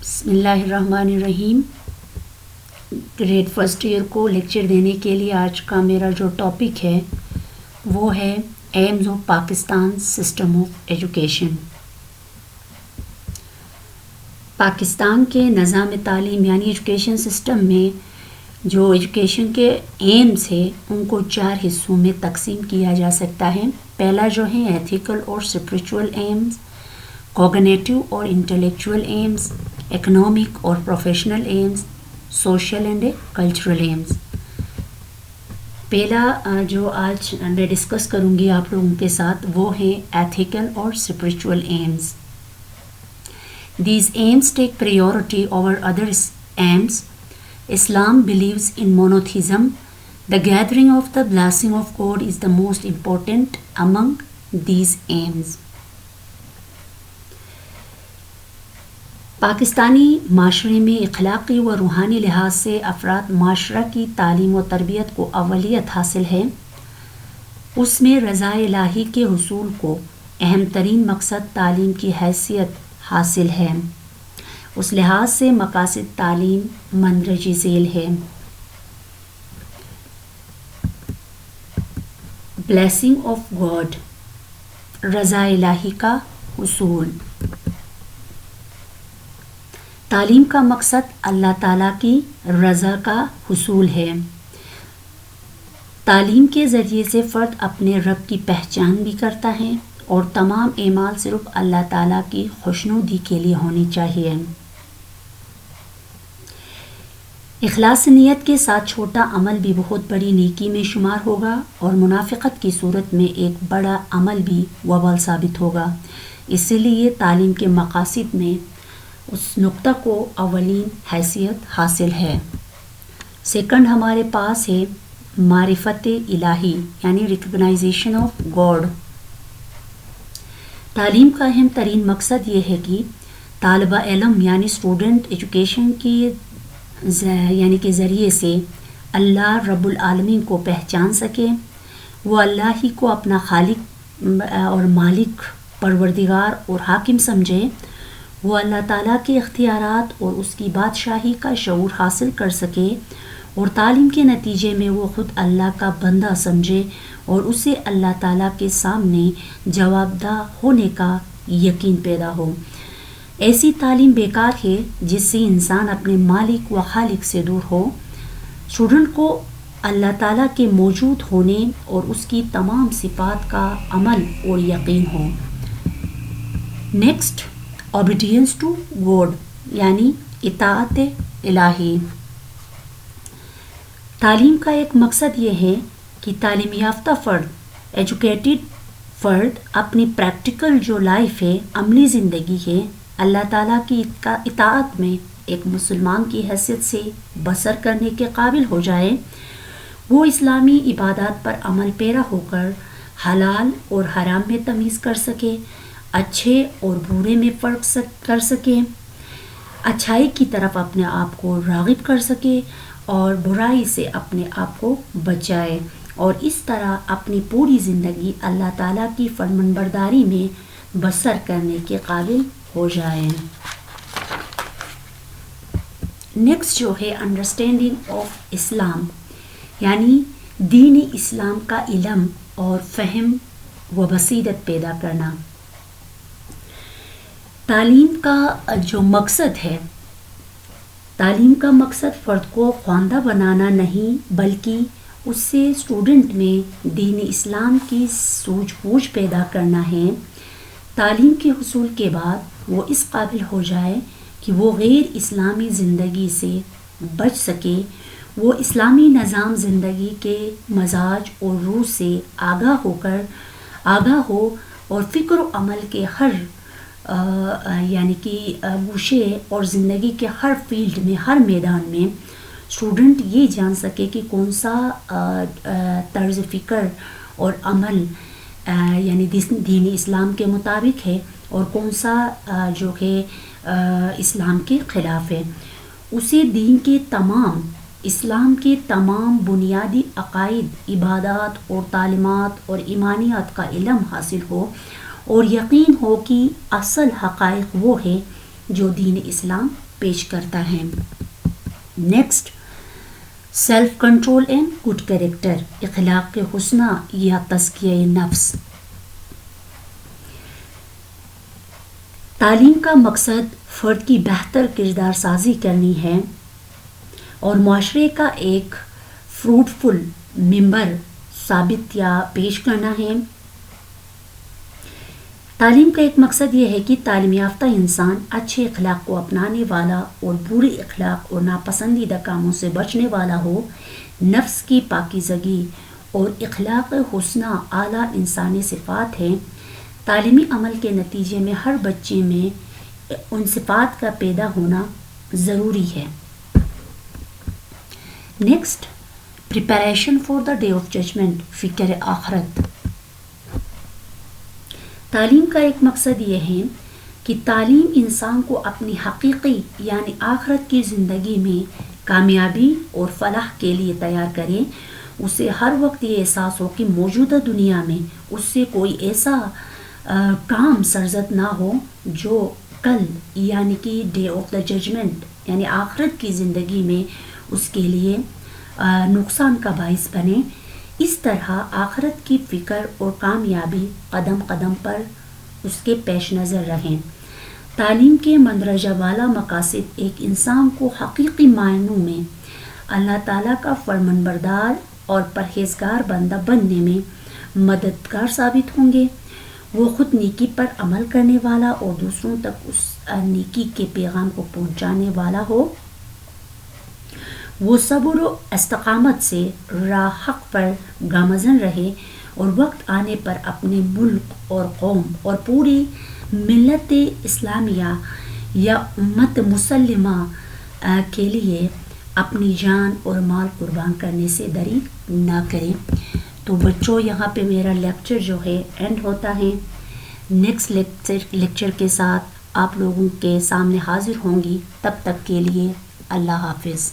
بسم اللہ الرحمن الرحیم. گریڈ فرسٹ ایئر کو لیکچر دینے کے لیے آج کا میرا جو ٹاپک ہے وہ ہے aims of Pakistan system of education. Pakistan کے نظام تعلیم یعنی ایجوکیشن سسٹم میں جو ایجوکیشن کے ایمز ہیں ان کو 4 حصوں میں تقسیم کیا جا سکتا ہے. پہلا جو ہے ایتھیکل اور اسپریچول ایمز، کوگنیٹو اور انٹلیکچول ایمز، اکنامک اور professional aims, social and cultural aims. پہلا جو آج میں ڈسکس کروں گی آپ لوگوں کے ساتھ وہ ہے ایتھیکل اور spiritual aims. These aims take priority over other aims. Islam believes in monotheism. The gathering of the blessing of God is the most important among these aims. Pakistani معاشرے میں اخلاقی و روحانی لحاظ سے افراد معاشرہ کی تعلیم و تربیت کو اولویت حاصل ہے. اس میں رضا الہی کے حصول کو اہم ترین مقصد تعلیم کی حیثیت حاصل ہے. اس لحاظ سے مقاصد تعلیم مندرجہ ذیل ہے. بلیسنگ آف گاڈ، رضا الہی کا حصول. تعلیم کا مقصد اللہ تعالیٰ کی رضا کا حصول ہے. تعلیم کے ذریعے سے فرد اپنے رب کی پہچان بھی کرتا ہے اور تمام اعمال صرف اللہ تعالیٰ کی خوشنودی کے لیے ہونی چاہیے. اخلاص نیت کے ساتھ چھوٹا عمل بھی بہت بڑی نیکی میں شمار ہوگا اور منافقت کی صورت میں ایک بڑا عمل بھی وبال ثابت ہوگا. اسی لیے تعلیم کے مقاصد میں اس نقطہ کو اولین حیثیت حاصل ہے. سیکنڈ ہمارے پاس ہے معرفت الہی یعنی ریکگنائزیشن آف گاڈ. تعلیم کا اہم ترین مقصد یہ ہے کہ طالبہ علم یعنی اسٹوڈنٹ ایجوکیشن کی یعنی کے ذریعے سے اللہ رب العالمین کو پہچان سکے. وہ اللہ ہی کو اپنا خالق اور مالک، پروردگار اور حاکم سمجھے. وہ اللہ تعالیٰ کے اختیارات اور اس کی بادشاہی کا شعور حاصل کر سکے اور تعلیم کے نتیجے میں وہ خود اللہ کا بندہ سمجھے اور اسے اللہ تعالیٰ کے سامنے جواب دہ ہونے کا یقین پیدا ہو. ایسی تعلیم بیکار ہے جس سے انسان اپنے مالک و خالق سے دور ہو. اسٹوڈنٹ کو اللہ تعالیٰ کے موجود ہونے اور اس کی تمام صفات کا عمل اور یقین ہو. نیکسٹ، اوبیڈینس ٹو گاڈ یعنی اطاعت الہی. تعلیم کا ایک مقصد یہ ہے کہ تعلیم یافتہ فرد، ایجوکیٹڈ فرد اپنی پریکٹیکل جو لائف ہے، عملی زندگی ہے، اللہ تعالیٰ کی اطاعت میں ایک مسلمان کی حیثیت سے بسر کرنے کے قابل ہو جائے. وہ اسلامی عبادات پر عمل پیرا ہو کر حلال اور حرام میں تمیز کر سکے، اچھے اور برے میں فرق کر سکے، اچھائی کی طرف اپنے آپ کو راغب کر سکے اور برائی سے اپنے آپ کو بچائے اور اس طرح اپنی پوری زندگی اللہ تعالیٰ کی فرمانبرداری میں بسر کرنے کے قابل ہو جائے. نیکسٹ جو ہے انڈرسٹینڈنگ آف اسلام یعنی دین اسلام کا علم اور فہم و بصیرت پیدا کرنا. تعلیم کا جو مقصد ہے، تعلیم کا مقصد فرد کو خواندہ بنانا نہیں بلکہ اس سے اسٹوڈنٹ میں دین اسلام کی سوجھ بوجھ پیدا کرنا ہے. تعلیم کے حصول کے بعد وہ اس قابل ہو جائے کہ وہ غیر اسلامی زندگی سے بچ سکے. وہ اسلامی نظام زندگی کے مزاج اور روح سے آگاہ ہو اور فکر و عمل کے ہر یعنی کہ گوشے اور زندگی کے ہر فیلڈ میں، ہر میدان میں اسٹوڈنٹ یہ جان سکے کہ کون سا طرز فکر اور عمل یعنی دین اسلام کے مطابق ہے اور کون سا جو ہے اسلام کے خلاف ہے. اسے دین کے اسلام کے تمام بنیادی عقائد، عبادات اور تعلیمات اور ایمانیات کا علم حاصل ہو اور یقین ہو کہ اصل حقائق وہ ہے جو دین اسلام پیش کرتا ہے۔ Next, self control and good character, اخلاق حسنہ یا تزکیہ نفس۔ تعلیم کا مقصد فرد کی بہتر کردار سازی کرنی ہے اور معاشرے کا ایک فروٹفل ممبر ثابت یا پیش کرنا ہے۔ تعلیم کا ایک مقصد یہ ہے کہ تعلیم یافتہ انسان اچھے اخلاق کو اپنانے والا اور برے اخلاق اور ناپسندیدہ کاموں سے بچنے والا ہو۔ نفس کی پاکیزگی اور اخلاق حسنہ اعلیٰ انسانی صفات ہیں۔ تعلیمی عمل کے نتیجے میں ہر بچے میں ان صفات کا پیدا ہونا ضروری ہے۔ Next, preparation for the day of judgement, فکر آخرت۔ تعلیم کا ایک مقصد یہ ہے کہ تعلیم انسان کو اپنی حقیقی یعنی آخرت کی زندگی میں کامیابی اور فلاح کے لیے تیار کرے۔ اسے ہر وقت یہ احساس ہو کہ موجودہ دنیا میں اس سے کوئی ایسا کام سرزد نہ ہو جو کل یعنی کہ ڈے آف دا ججمنٹ یعنی آخرت کی زندگی میں اس کے لیے نقصان کا باعث بنے۔ اس طرح آخرت کی فکر اور کامیابی قدم قدم پر اس کے پیش نظر رہیں۔ تعلیم کے مندرجہ بالا مقاصد ایک انسان کو حقیقی معنوں میں اللہ تعالیٰ کا فرمانبردار اور پرہیزگار بندہ بننے میں مددگار ثابت ہوں گے۔ وہ خود نیکی پر عمل کرنے والا اور دوسروں تک اس نیکی کے پیغام کو پہنچانے والا ہو۔ وہ صبر و استقامت سے راہ حق پر گامزن رہے اور وقت آنے پر اپنے ملک اور قوم اور پوری ملت اسلامیہ یا امت مسلمہ کے لیے اپنی جان اور مال قربان کرنے سے دریغ نہ کریں۔ تو بچوں، یہاں پہ میرا لیکچر جو ہے اینڈ ہوتا ہے۔ نیکسٹ لیکچر کے ساتھ آپ لوگوں کے سامنے حاضر ہوں گی۔ تب تک کے لیے اللہ حافظ۔